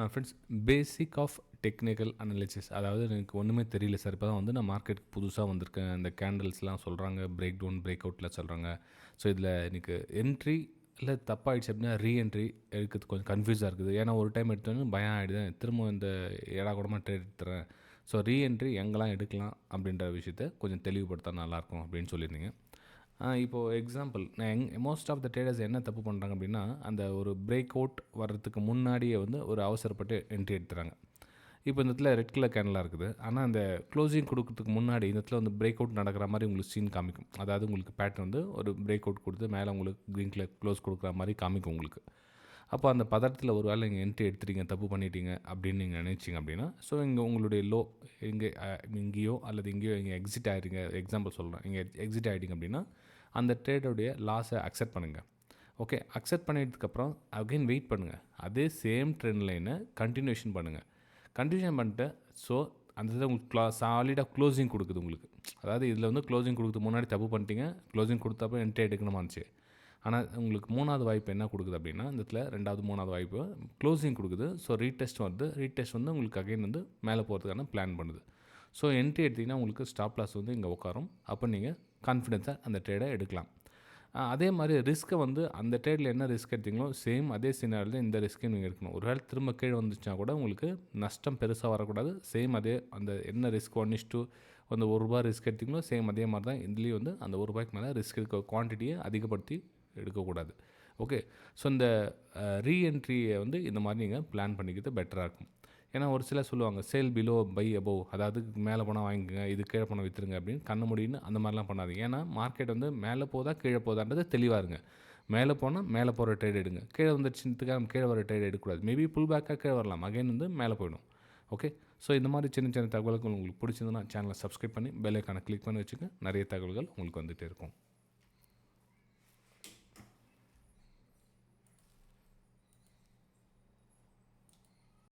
Friends, basic of technical analysis. அதாவது எனக்கு ஒன்றுமே தெரியல சார், இப்போ தான் வந்து நான் மார்க்கெட்டுக்கு புதுசாக வந்திருக்கேன், இந்த கேண்டில்ஸ்லாம் சொல்கிறாங்க, பிரேக் டவுன் பிரேக் அவுட்டில் சொல்கிறாங்க. ஸோ இதில் எனக்கு என்ட்ரி இல்லை தப்பாகிடுச்சு அப்படின்னா ரீஎன்ட்ரி எடுக்கிறது கொஞ்சம் கன்ஃபியூஸாக இருக்குது. ஏன்னா ஒரு டைம் எடுத்தோன்னு பயம் ஆகிடுது, திரும்ப இந்த ஏடா கூடமாக ட்ரேட் எடுத்துறேன். ஸோ ரீஎன்ட்ரி எங்கெல்லாம் எடுக்கலாம் அப்படின்ற விஷயத்த கொஞ்சம் தெளிவுபடுத்தா நல்லாயிருக்கும் அப்படின்னு சொல்லியிருந்தீங்க. இப்போது எக்ஸாம்பிள், நான் மோஸ்ட் ஆஃப் த ட்ரேடர்ஸ் என்ன தப்பு பண்ணுறாங்க அப்படின்னா, அந்த ஒரு பிரேக் அவுட் வர்றதுக்கு முன்னாடியே வந்து ஒரு அவசரப்பட்டு என்ட்ரி எடுத்துறாங்க. இப்போ இந்த இடத்துல ரெட் கலர் கேண்டலாக இருக்குது, ஆனால் அந்த க்ளோசிங் கொடுக்கறதுக்கு முன்னாடி இந்த இடத்துல வந்து பிரேக் அவுட் நடக்கிற மாதிரி உங்களுக்கு சீன் காமிக்கும். அதாவது உங்களுக்கு பேட்டர்ன் வந்து ஒரு பிரேக் அவுட் கொடுத்து மேலே உங்களுக்கு க்ரீன் கலர் க்ளோஸ் கொடுக்குற மாதிரி காமிக்கும் உங்களுக்கு. அப்போ அந்த பதட்டத்தில் ஒரு வேளை நீங்கள் என்ட்ரி எடுத்துட்டீங்க, தப்பு பண்ணிட்டீங்க அப்படின்னு நீங்கள் நினைச்சிங்க அப்படின்னா, ஸோ இங்கே உங்களுடைய லோ இங்கே இங்கேயோ அல்லது இங்கேயோ இங்கே எக்ஸிட் ஆகிடுங்க. எக்ஸாம்பிள் சொல்கிறேன், இங்கே எக்ஸிட் ஆகிட்டீங்க அப்படின்னா அந்த ட்ரேடோடைய லாஸை அக்செப்ட் பண்ணுங்கள். ஓகே, அக்செப்ட் பண்ணிட்டதுக்கப்புறம் அகைன் வெயிட் பண்ணுங்கள். அதே சேம் ட்ரெண்ட் லைனை கண்டினியூஷன் பண்ணுங்கள். கண்டினியூஷன் பண்ணிட்டு ஸோ அந்த இதில் உங்களுக்கு சாலிடாக க்ளோசிங் கொடுக்குது உங்களுக்கு. அதாவது இதில் வந்து க்ளோசிங் கொடுக்குறது முன்னாடி தப்பு பண்ணிட்டீங்க, க்ளோசிங் கொடுத்தப்போ என்ட்ரி எடுக்கணுமா இருந்துச்சு. ஆனால் உங்களுக்கு மூணாவது வாய்ப்பு என்ன கொடுக்குது அப்படின்னா, இந்த இடத்துல ரெண்டாவது மூணாவது வாய்ப்பு க்ளோசிங் கொடுக்குது. ஸோ ரீடெஸ்ட் வருது, ரீடெஸ்ட் வந்து உங்களுக்கு அகைன் வந்து மேலே போகிறதுக்கான பிளான் பண்ணுது. ஸோ என்ட்ரி எடுத்திங்கன்னா உங்களுக்கு ஸ்டாப் லாஸ் வந்து இங்கே உட்காரும். அப்போ நீங்கள் கான்ஃபிடென்ஸாக அந்த ட்ரேடை எடுக்கலாம். அதே மாதிரி ரிஸ்க்கை வந்து அந்த ட்ரேடில் என்ன ரிஸ்க் எடுத்தீங்களோ சேம் அதே சினாரியில் இந்த ரிஸ்க்கையும் நீங்கள் எடுக்கணும். ஒரு வேளை திரும்ப கீழே வந்துச்சுன்னா கூட உங்களுக்கு நஷ்டம் பெருசாக வரக்கூடாது. சேம் அதே அந்த என்ன ரிஸ்க் 1:2 அந்த ₹1 ரிஸ்க் எடுத்திங்களோ சேம் அதே மாதிரி தான் இதுலேயும் வந்து அந்த ₹1 மேலே ரிஸ்க் எடுக்க குவான்டிட்டியை அதிகப்படுத்தி எடுக்கக்கூடாது. ஓகே, ஸோ இந்த ரீஎன்ட்ரியை வந்து இந்த மாதிரி நீங்கள் பிளான் பண்ணிக்கிறது பெட்டராக இருக்கும். ஏன்னா ஒரு சிலர் சொல்லுவாங்க சேல் பிலோ பை அபோவ், அதாவது மேலே போனால் வாங்கிக்கோங்க, இது கீழே போனால் விற்றுருங்க அப்படின்னு கண்ண முடியுன்னு அந்த மாதிரிலாம் பண்ணாதீங்க. ஏன்னா மார்க்கெட் வந்து மேலே போதா கீழே போதான்றது தெளிவாக இருங்க. மேலே போனால் மேலே போகிற ட்ரேட் எடுங்க, கீழே வந்துச்சுன்றதுக்காக நம்ம கீழே வர ட்ரேட் எடுக்கக்கூடாது. மேபி புல் பேக்காக கீழே வரலாம், அகைன் வந்து மேலே போயிடும். ஓகே, ஸோ இந்த மாதிரி சின்ன சின்ன தகவல்கள் உங்களுக்கு பிடிச்சிருந்ததுன்னா சேனலை சப்ஸ்கிரைப் பண்ணி பெல் ஐக்கானை கிளிக் பண்ணி வச்சுங்க. நிறைய தகவல்கள் உங்களுக்கு வந்துகிட்டே இருக்கும்.